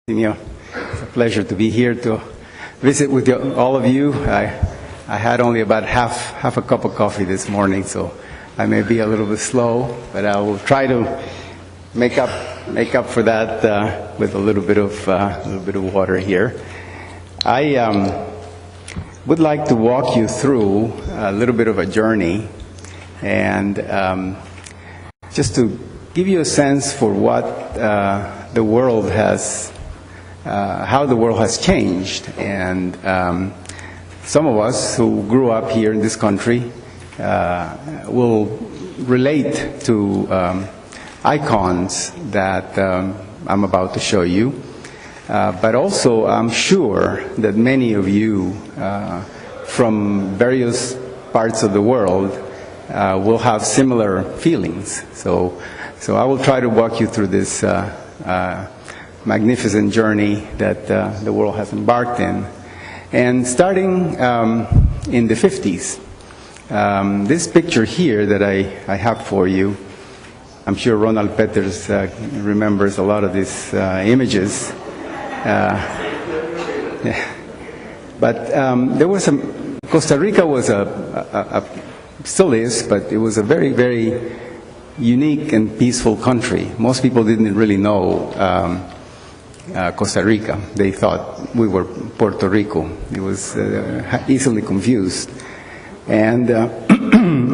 It's a pleasure to be here to visit with all of you. I had only about half a cup of coffee this morning, so I may be a little bit slow, but I will try to make up for that with a little bit of water here. I would like to walk you through a little bit of a journey, and just to give you a sense for what the world has. How the world has changed, and some of us who grew up here in this country will relate to icons that I'm about to show you, but also I'm sure that many of you from various parts of the world will have similar feelings. So I will try to walk you through this magnificent journey that the world has embarked in. And starting in the 50s, this picture here that I have for you, I'm sure Ronald Peters remembers a lot of these images. But there was Costa Rica was still is, but it was a very, very unique and peaceful country. Most people didn't really know Costa Rica. They thought we were Puerto Rico. It was easily confused. And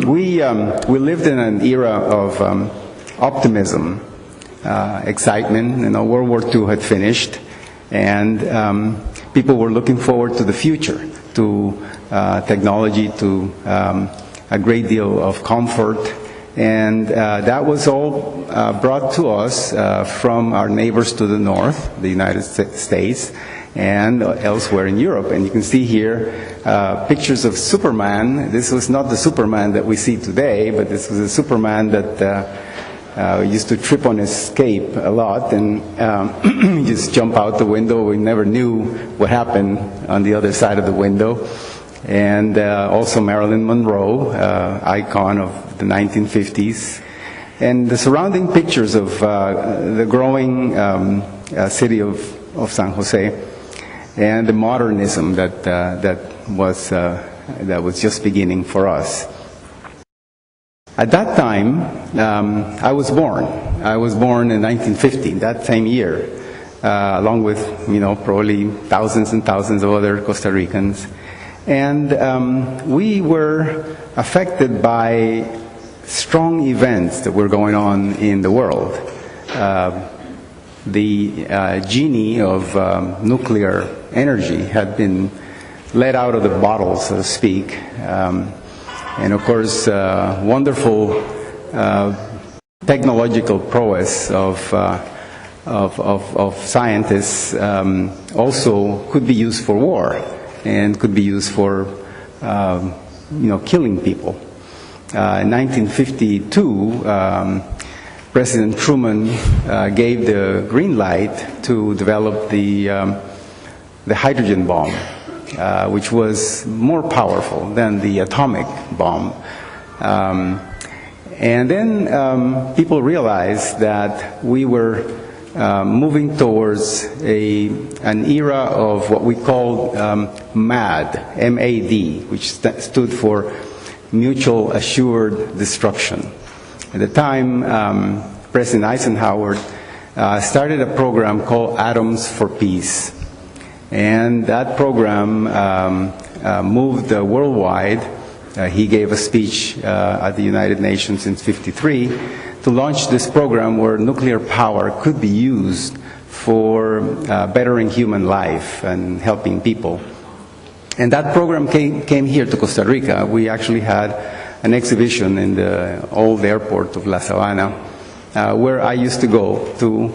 we lived in an era of optimism, excitement. You know, World War II had finished, and people were looking forward to the future, to technology, to a great deal of comfort. And that was all brought to us from our neighbors to the north, the United States, and elsewhere in Europe. And you can see here pictures of Superman. This was not the Superman that we see today, but this was a Superman that used to trip on his cape a lot and just jump out the window. We never knew what happened on the other side of the window. And also Marilyn Monroe, icon of the 1950s, and the surrounding pictures of the growing city of San Jose, and the modernism that was just beginning for us. At that time, I was born. I was born in 1950, that same year, along with probably thousands and thousands of other Costa Ricans. And we were affected by strong events that were going on in the world. The genie of nuclear energy had been let out of the bottle, so to speak. And of course, wonderful technological prowess of scientists also could be used for war, and could be used for killing people. In 1952, President Truman gave the green light to develop the hydrogen bomb, which was more powerful than the atomic bomb. And then people realized that we were moving towards an era of what we called MAD, M-A-D, which stood for Mutual Assured Destruction. At the time, President Eisenhower started a program called Atoms for Peace. And that program moved worldwide. He gave a speech at the United Nations in '53 to launch this program where nuclear power could be used for bettering human life and helping people. And that program came here to Costa Rica. We actually had an exhibition in the old airport of La Sabana, where I used to go to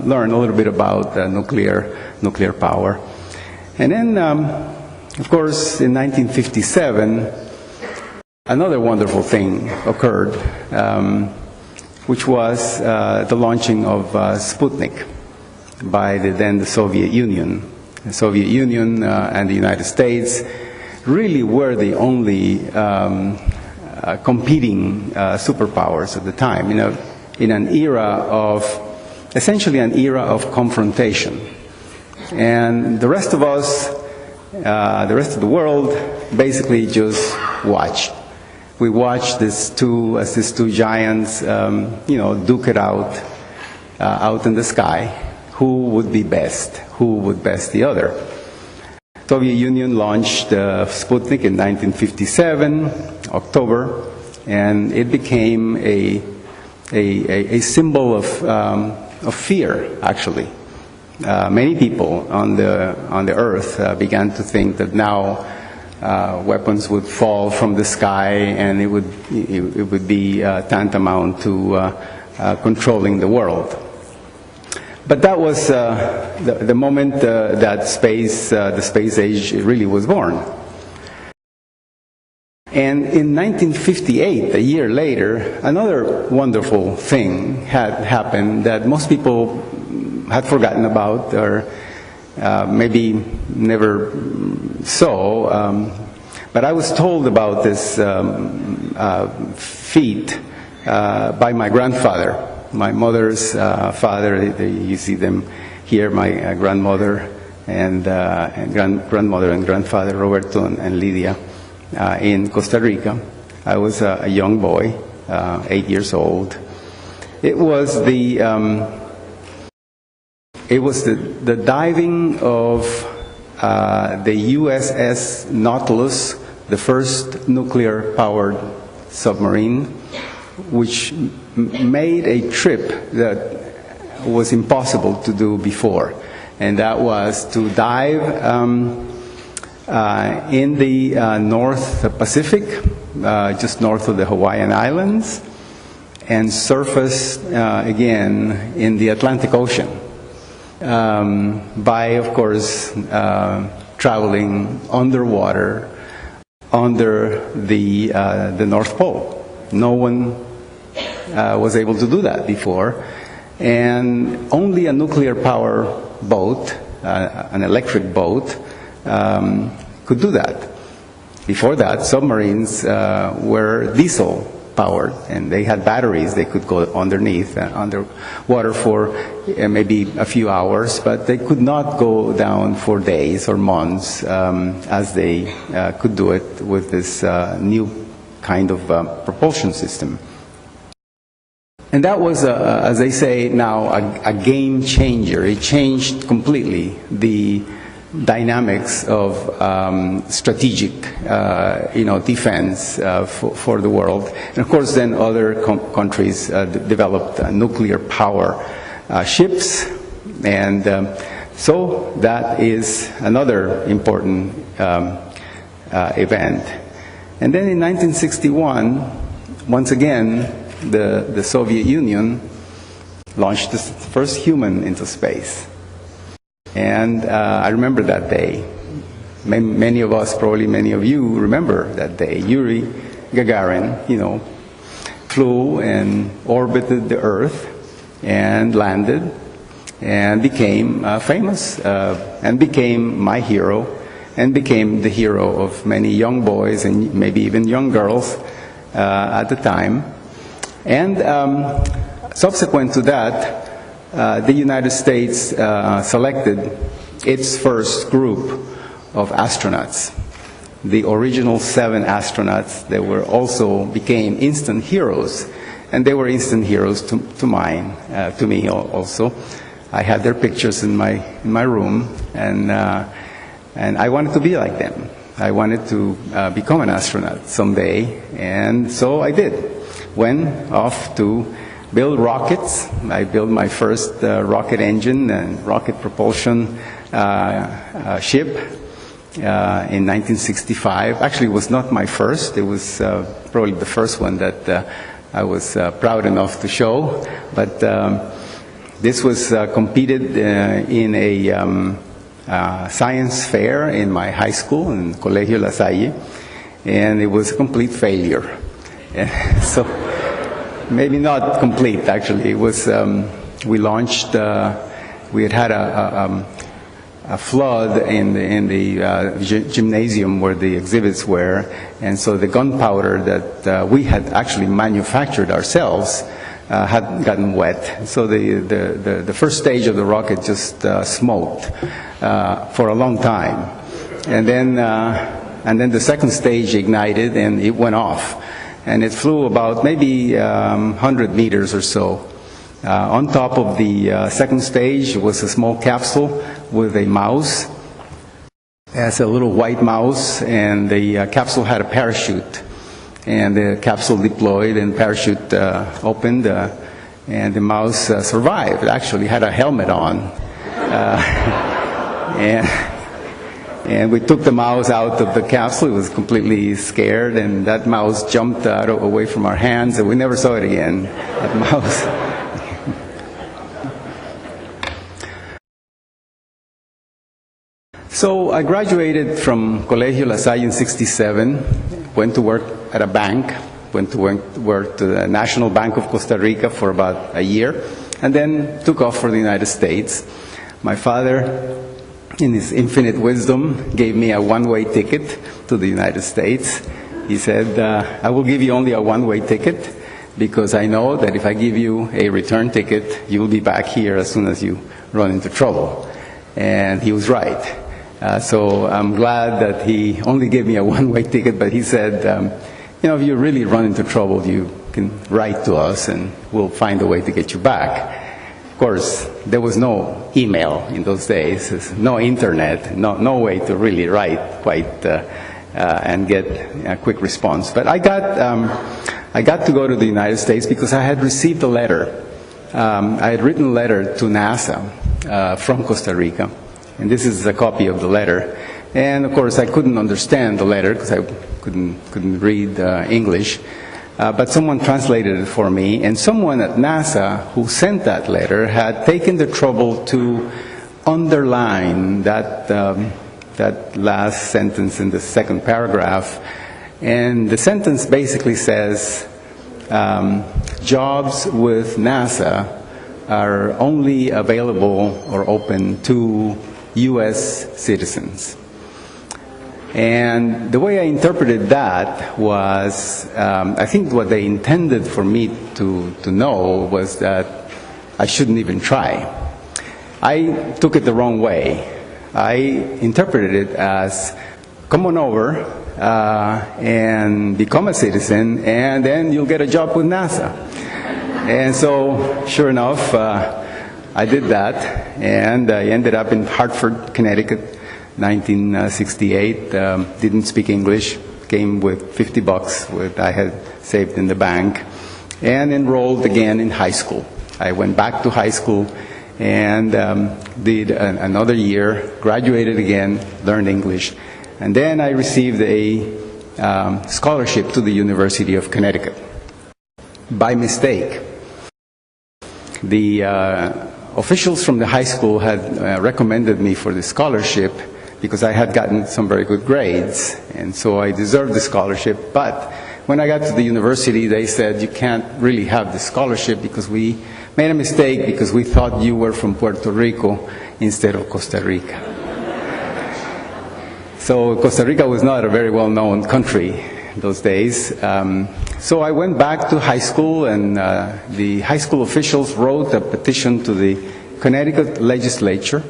learn a little bit about nuclear power. And then, of course, in 1957, another wonderful thing occurred, which was the launching of Sputnik by the Soviet Union. The Soviet Union and the United States really were the only competing superpowers at the time. In an era of essentially an era of confrontation. And the rest of us, the rest of the world, basically just watched. We watched these two giants, duke it out in the sky. Who would be best? Who would best the other? Soviet Union launched Sputnik in 1957, October, and it became a symbol of fear, actually. Many people on the earth began to think that now weapons would fall from the sky, and it would be tantamount to controlling the world. But that was the moment that the space age really was born. And in 1958, a year later, another wonderful thing had happened that most people had forgotten about, or maybe never saw. But I was told about this feat by my grandfather. My mother's father, you see them here, my grandmother and grandmother and grandfather, Roberto and Lydia, in Costa Rica. I was a young boy, 8 years old. It was the diving of the USS Nautilus, the first nuclear-powered submarine, which made a trip that was impossible to do before, and that was to dive in the North Pacific, just north of the Hawaiian Islands, and surface again in the Atlantic Ocean by, of course, traveling underwater under the North Pole. No one was able to do that before, and only a nuclear power boat, an electric boat, could do that. Before that, submarines were diesel powered, and they had batteries. They could go underneath, underwater for maybe a few hours, but they could not go down for days or months as they could do it with this new kind of propulsion system. And that was, as they say now, a game changer. It changed completely the dynamics of strategic, defense for the world. And of course, then other countries developed nuclear power ships, and so that is another important event. And then in 1961, once again, the Soviet Union launched the first human into space. And I remember that day. Many of us, probably many of you, remember that day. Yuri Gagarin, flew and orbited the Earth and landed and became famous and became my hero and became the hero of many young boys and maybe even young girls at the time. And subsequent to that, the United States selected its first group of astronauts. The original 7 astronauts, they were also became instant heroes, and they were instant heroes to me also. I had their pictures in my room, and I wanted to be like them. I wanted to become an astronaut someday, and so I did. Went off to build rockets. I built my first rocket engine and rocket propulsion ship in 1965. Actually, it was not my first. It was probably the first one that I was proud enough to show. But this was competed in a science fair in my high school, in Colegio La Salle, and it was a complete failure. So maybe not complete, actually. It was, we launched, we had a flood in the gymnasium where the exhibits were, and so the gunpowder that we had actually manufactured ourselves had gotten wet. So the first stage of the rocket just smoked for a long time. And then the second stage ignited and it went off. And it flew about maybe 100 meters or so. On top of the second stage was a small capsule with a mouse. It's a little white mouse, and the capsule had a parachute. And the capsule deployed and parachute opened, and the mouse survived. It actually had a helmet on. And we took the mouse out of the capsule. It was completely scared, and that mouse jumped away from our hands, and we never saw it again, that mouse. So I graduated from Colegio La Salle in '67, went to work at a bank, went to work to the National Bank of Costa Rica for about a year, and then took off for the United States. My father, in his infinite wisdom, gave me a one-way ticket to the United States. He said, I will give you only a one-way ticket because I know that if I give you a return ticket, you will be back here as soon as you run into trouble. And he was right. So I'm glad that he only gave me a one-way ticket, but he said, if you really run into trouble, you can write to us and we'll find a way to get you back. Of course, there was no email in those days, no internet, no way to really write quite and get a quick response. But I got to go to the United States because I had received a letter. I had written a letter to NASA from Costa Rica. And this is a copy of the letter. And of course, I couldn't understand the letter because I couldn't read English. But someone translated it for me. And someone at NASA who sent that letter had taken the trouble to underline that last sentence in the second paragraph. And the sentence basically says, jobs with NASA are only available or open to U.S. citizens. And the way I interpreted that was, I think what they intended for me to know was that I shouldn't even try. I took it the wrong way. I interpreted it as, come on over and become a citizen, and then you'll get a job with NASA. And so, sure enough, I did that, and I ended up in Hartford, Connecticut, 1968. Didn't speak English, came with $50 I had saved in the bank, and enrolled again in high school. I went back to high school and did another year, graduated again, learned English, and then I received a scholarship to the University of Connecticut. By mistake. The officials from the high school had recommended me for the scholarship because I had gotten some very good grades, and so I deserved the scholarship. But when I got to the university, they said, you can't really have the scholarship because we made a mistake because we thought you were from Puerto Rico instead of Costa Rica. So Costa Rica was not a very well-known country in those days. So I went back to high school, and the high school officials wrote a petition to the Connecticut legislature,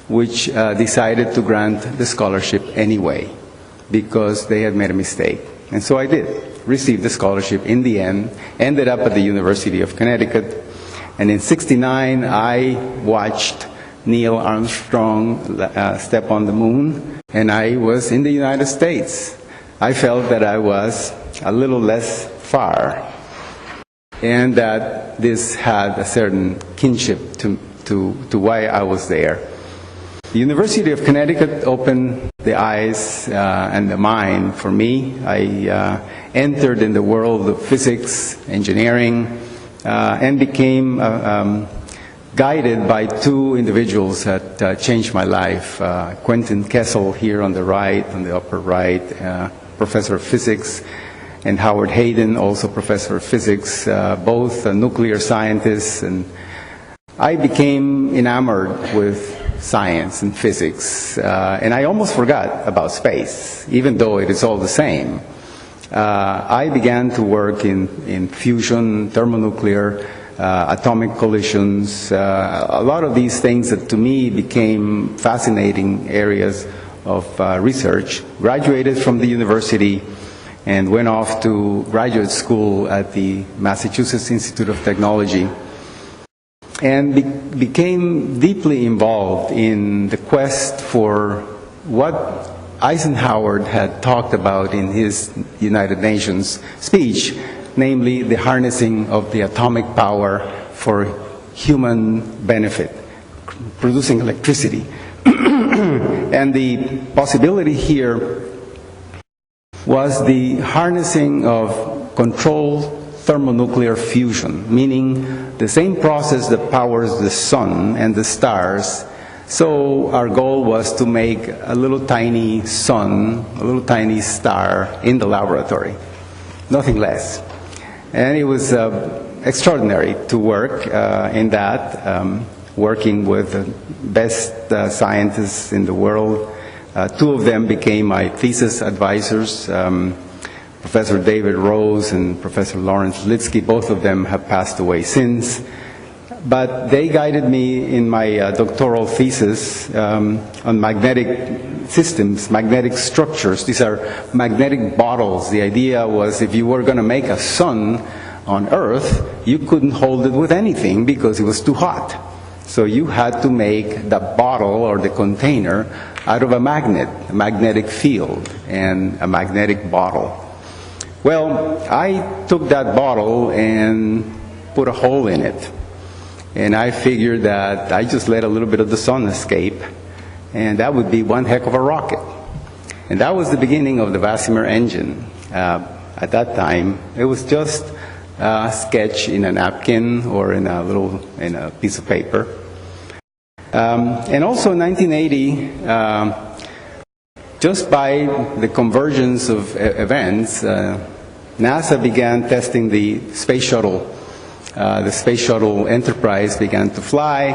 which decided to grant the scholarship anyway, because they had made a mistake. And so I did, received the scholarship in the end, ended up at the University of Connecticut, and in '69 I watched Neil Armstrong step on the moon, and I was in the United States. I felt that I was a little less far, and that this had a certain kinship to why I was there. The University of Connecticut opened the eyes and the mind for me. I entered in the world of physics, engineering, and became guided by two individuals that changed my life. Quentin Kessel here on the right, on the upper right, professor of physics, and Howard Hayden, also professor of physics, both nuclear scientists. And I became enamored with science and physics, and I almost forgot about space, even though it is all the same. I began to work in fusion, thermonuclear, atomic collisions, a lot of these things that to me became fascinating areas of research. Graduated from the university and went off to graduate school at the Massachusetts Institute of Technology, and became deeply involved in the quest for what Eisenhower had talked about in his United Nations speech, namely the harnessing of the atomic power for human benefit, producing electricity. And the possibility here was the harnessing of controlled thermonuclear fusion, meaning the same process that powers the sun and the stars. So our goal was to make a little tiny sun, a little tiny star in the laboratory, nothing less. And it was extraordinary to work in that, working with the best scientists in the world. Two of them became my thesis advisors, Professor David Rose and Professor Lawrence Litsky. Both of them have passed away since. But they guided me in my doctoral thesis on magnetic systems, magnetic structures. These are magnetic bottles. The idea was if you were going to make a sun on Earth, you couldn't hold it with anything because it was too hot. So you had to make the bottle or the container out of a magnet, a magnetic field, and a magnetic bottle. Well, I took that bottle and put a hole in it. And I figured that I just let a little bit of the sun escape, and that would be one heck of a rocket. And that was the beginning of the Vasimer engine. At that time, it was just a sketch in a napkin or in a piece of paper. And also in 1980, just by the convergence of events, NASA began testing the space shuttle. The space shuttle Enterprise began to fly,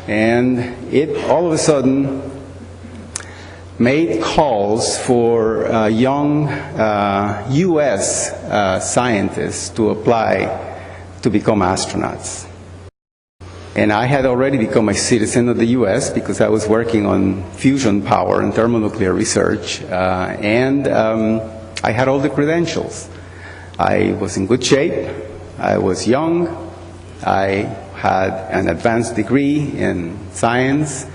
and it all of a sudden made calls for young U.S. Scientists to apply to become astronauts. And I had already become a citizen of the U.S. because I was working on fusion power and thermonuclear research, and I had all the credentials. I was in good shape, I was young, I had an advanced degree in science,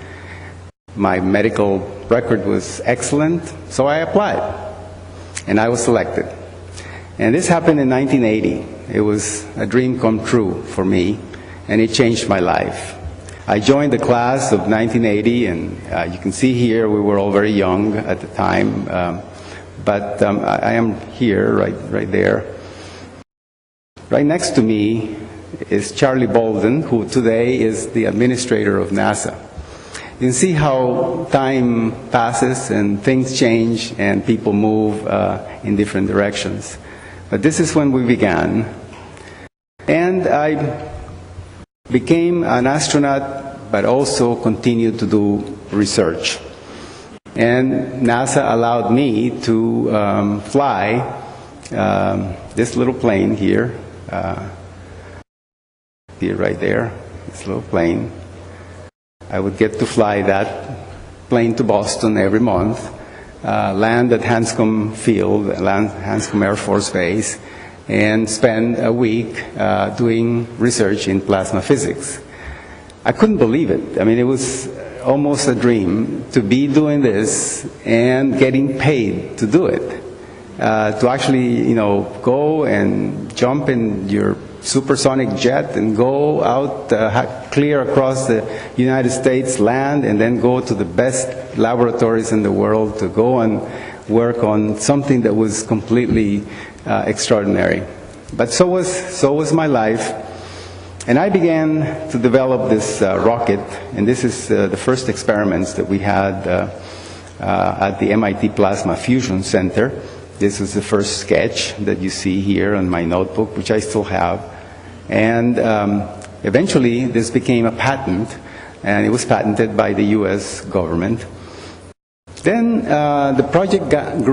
my medical record was excellent, so I applied, and I was selected. And this happened in 1980. It was a dream come true for me, and it changed my life. I joined the class of 1980, and you can see here we were all very young at the time, but I am here, right there. Right next to me is Charlie Bolden, who today is the administrator of NASA. You can see how time passes and things change and people move in different directions. But this is when we began. And I became an astronaut, but also continued to do research. And NASA allowed me to fly this little plane here, right there, this little plane. I would get to fly that plane to Boston every month, land at Hanscom Field, Hanscom Air Force Base, and spend a week doing research in plasma physics. I couldn't believe it. I mean, it was almost a dream to be doing this and getting paid to do it. To actually, go and jump in your supersonic jet and go out clear across the United States, land, and then go to the best laboratories in the world to go and work on something that was completely extraordinary. But so was my life. And I began to develop this rocket, and this is the first experiments that we had at the MIT Plasma Fusion Center. This was the first sketch that you see here on my notebook, which I still have. And eventually this became a patent, and it was patented by the US government. Then the project got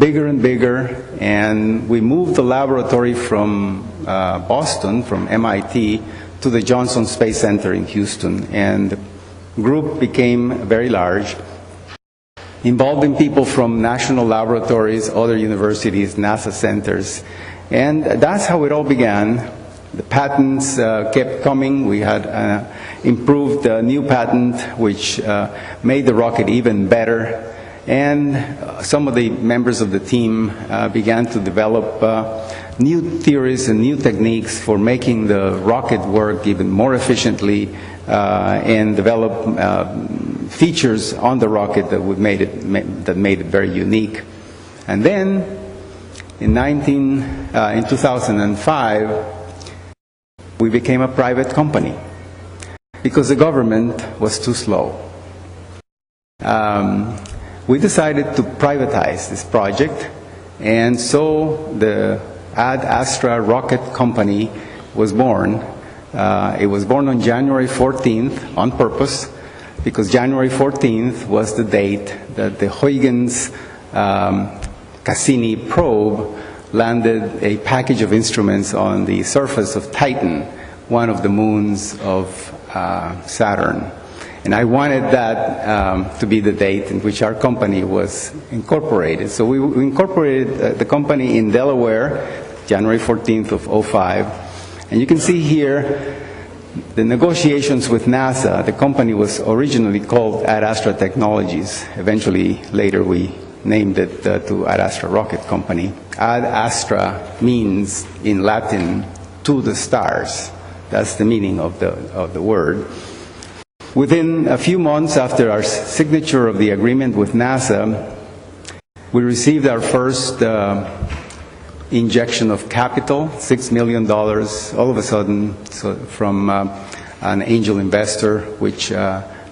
bigger and bigger, and we moved the laboratory from Boston, from MIT, to the Johnson Space Center in Houston. And the group became very large, involving people from national laboratories, other universities, NASA centers. And that's how it all began. The patents kept coming. We had improved a new patent which made the rocket even better. And some of the members of the team began to develop new theories and new techniques for making the rocket work even more efficiently and develop features on the rocket that made it very unique. And then in 2005, we became a private company because the government was too slow. We decided to privatize this project, and so the Ad Astra Rocket Company was born. It was born on January 14th on purpose, because January 14th was the date that the Huygens Cassini probe landed a package of instruments on the surface of Titan, one of the moons of Saturn. And I wanted that to be the date in which our company was incorporated. So we incorporated the company in Delaware, January 14th of 2005. And you can see here the negotiations with NASA. The company was originally called Ad Astra Technologies. Eventually, later we named it to Ad Astra Rocket Company. Ad Astra means, in Latin, to the stars. That's the meaning of the word. Within a few months after our signature of the agreement with NASA, we received our first injection of capital, $6 million, all of a sudden, from an angel investor, which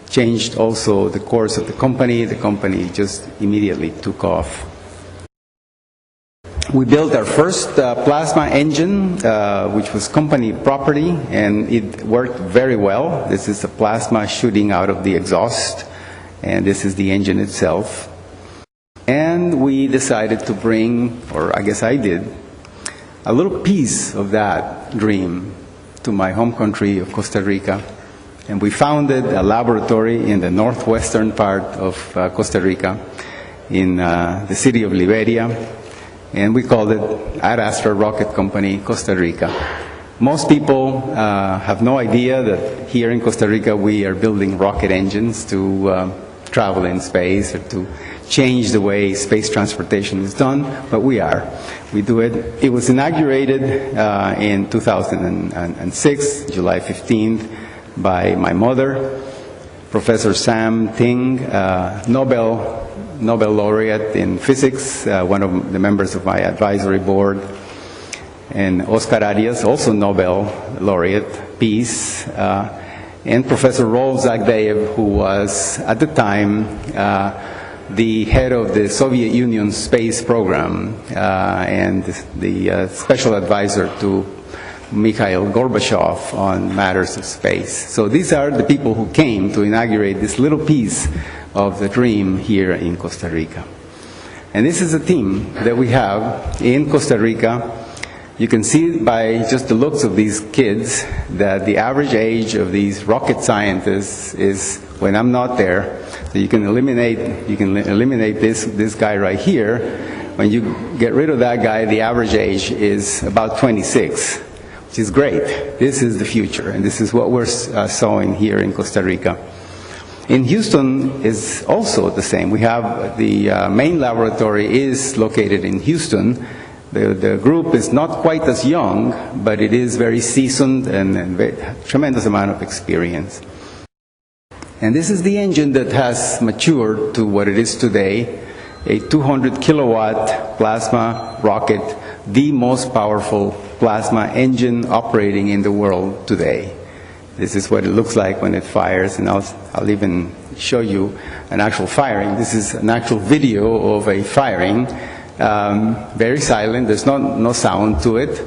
changed also the course of the company. The company just immediately took off. We built our first plasma engine, which was company property, and it worked very well. This is the plasma shooting out of the exhaust, and this is the engine itself. And we decided to bring, or I guess I did, a little piece of that dream to my home country of Costa Rica. And we founded a laboratory in the northwestern part of Costa Rica, in the city of Liberia. And we called it Ad Astra Rocket Company, Costa Rica. Most people have no idea that here in Costa Rica we are building rocket engines to travel in space or to change the way space transportation is done, but we are. We do it. It was inaugurated in 2006, July 15th, by my mother, Professor Sam Ting, Nobel laureate in physics, one of the members of my advisory board, and Oscar Arias, also Nobel laureate, peace, and Professor Rolf Zagdeev, who was at the time the head of the Soviet Union space program and the special advisor to Mikhail Gorbachev on matters of space. So these are the people who came to inaugurate this little piece of the dream here in Costa Rica. And this is a team that we have in Costa Rica. You can see by just the looks of these kids that the average age of these rocket scientists is, when I'm not there, so you can eliminate this guy right here. When you get rid of that guy, the average age is about 26, which is great. This is the future, and this is what we're sowing here in Costa Rica. In Houston is also the same. We have the main laboratory is located in Houston. The group is not quite as young, but it is very seasoned and tremendous amount of experience. And this is the engine that has matured to what it is today, a 200 kilowatt plasma rocket, the most powerful plasma engine operating in the world today. This is what it looks like when it fires, and I'll even show you an actual firing. This is an actual video of a firing. Very silent, there's no sound to it.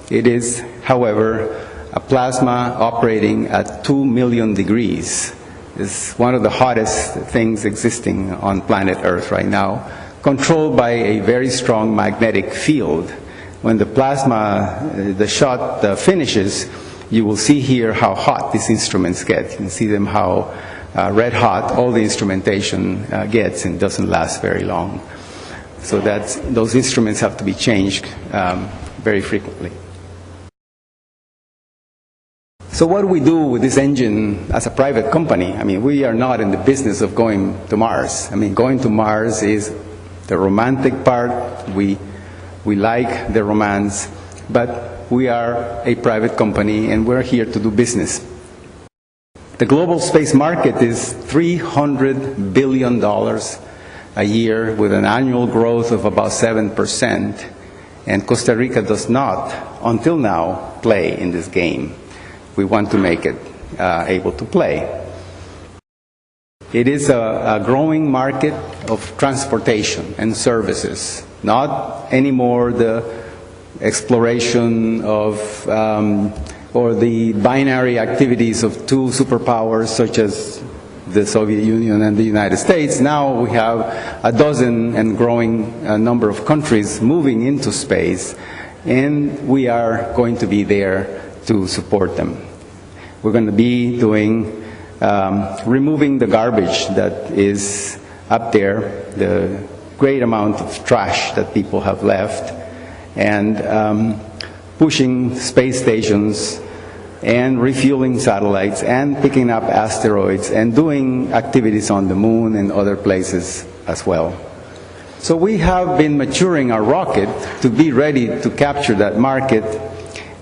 It is, however, a plasma operating at 2 million degrees. is one of the hottest things existing on planet Earth right now, controlled by a very strong magnetic field. When the plasma, the shot finishes, you will see here how hot these instruments get. You can see them how red hot all the instrumentation gets, and doesn't last very long. So those instruments have to be changed very frequently. So what do we do with this engine as a private company? I mean, we are not in the business of going to Mars. I mean, going to Mars is the romantic part. We like the romance, but we are a private company and we're here to do business. The global space market is $300 billion a year with an annual growth of about 7%, and Costa Rica does not, until now, play in this game. We want to make it able to play. It is a growing market of transportation and services, not anymore the exploration of or the binary activities of two superpowers such as the Soviet Union and the United States. Now we have a dozen and growing number of countries moving into space, and we are going to be there to support them. We're going to be doing removing the garbage that is up there, the great amount of trash that people have left, and pushing space stations and refueling satellites and picking up asteroids and doing activities on the moon and other places as well. So we have been maturing our rocket to be ready to capture that market,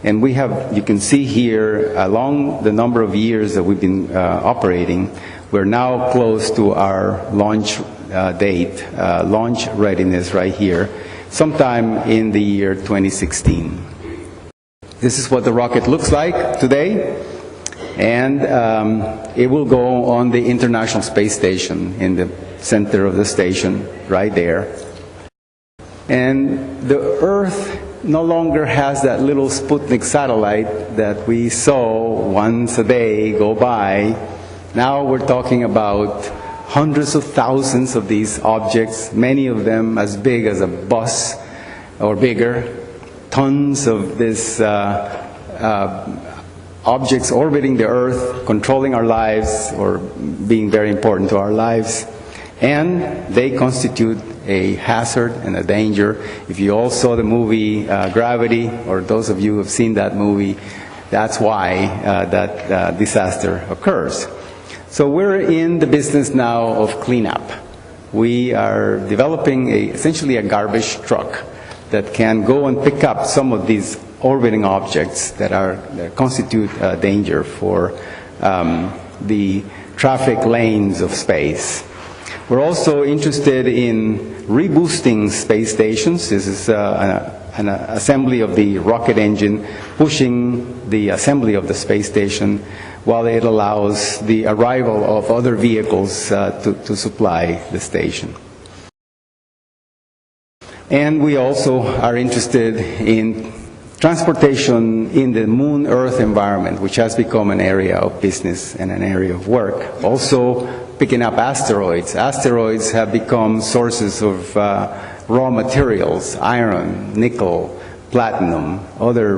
and we have, you can see here, along the number of years that we've been operating, we're now close to our launch date, launch readiness right here, sometime in the year 2016. This is what the rocket looks like today, and it will go on the International Space Station in the center of the station, right there. And the Earth no longer has that little Sputnik satellite that we saw once a day go by. Now we're talking about hundreds of thousands of these objects, many of them as big as a bus or bigger. Tons of these objects orbiting the Earth, controlling our lives, or being very important to our lives. And they constitute a hazard and a danger. If you all saw the movie Gravity, or those of you who have seen that movie, that's why that disaster occurs. So we're in the business now of cleanup. We are developing essentially a garbage truck that can go and pick up some of these orbiting objects that constitute a danger for the traffic lanes of space. We're also interested in reboosting space stations. This is an assembly of the rocket engine pushing the assembly of the space station while it allows the arrival of other vehicles to supply the station. And we also are interested in transportation in the Moon-Earth environment, which has become an area of business and an area of work. Also picking up asteroids. Asteroids have become sources of raw materials, iron, nickel, platinum, other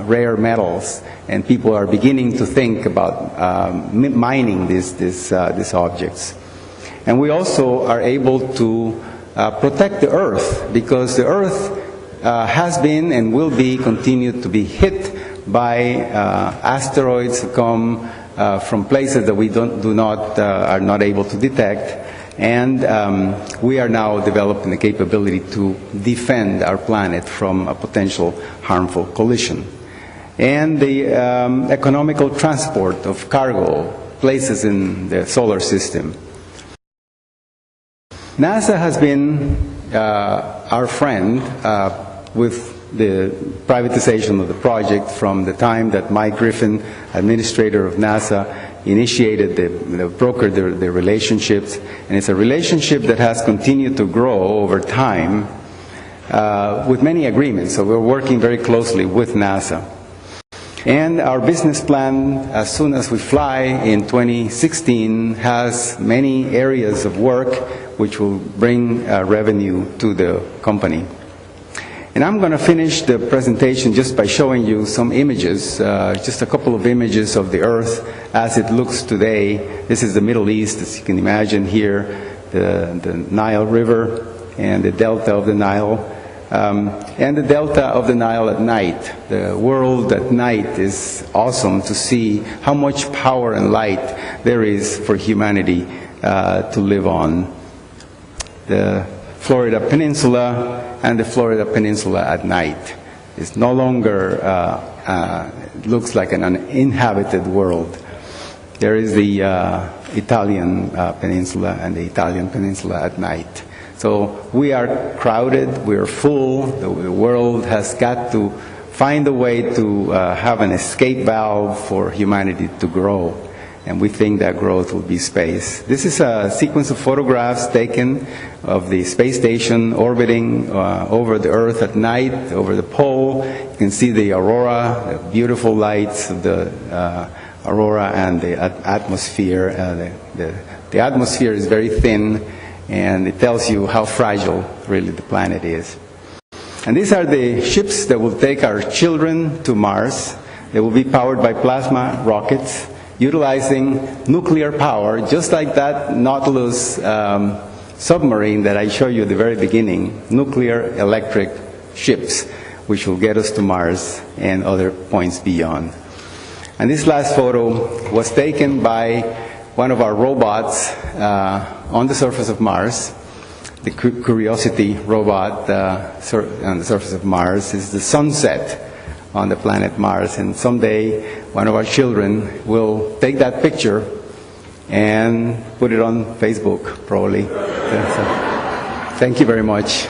rare metals, and people are beginning to think about mining these objects. And we also are able to protect the Earth, because the Earth has been and will be continued to be hit by asteroids that come from places that we are not able to detect, and we are now developing the capability to defend our planet from a potential harmful collision. And the economical transport of cargo places in the solar system. NASA has been our friend with the privatization of the project from the time that Mike Griffin, administrator of NASA, initiated brokered the relationships, and it's a relationship that has continued to grow over time with many agreements. So we're working very closely with NASA. And our business plan, as soon as we fly in 2016, has many areas of work which will bring revenue to the company. And I'm going to finish the presentation just by showing you some images, just a couple of images of the Earth as it looks today. This is the Middle East, as you can imagine here, the Nile River and the delta of the Nile. And the delta of the Nile at night. The world at night is awesome to see how much power and light there is for humanity to live on. The Florida Peninsula and the Florida Peninsula at night is no longer looks like an uninhabited world. There is the Italian Peninsula and the Italian Peninsula at night. So we are crowded, we are full, the world has got to find a way to have an escape valve for humanity to grow. And we think that growth will be space. This is a sequence of photographs taken of the space station orbiting over the Earth at night, over the pole. You can see the aurora, the beautiful lights of the aurora and the atmosphere. The atmosphere is very thin, and it tells you how fragile really the planet is. And these are the ships that will take our children to Mars. They will be powered by plasma rockets, utilizing nuclear power, just like that Nautilus submarine that I showed you at the very beginning, nuclear electric ships, which will get us to Mars and other points beyond. And this last photo was taken by one of our robots on the surface of Mars. The Curiosity robot on the surface of Mars is the sunset on the planet Mars. And someday, one of our children will take that picture and put it on Facebook, probably. So, thank you very much.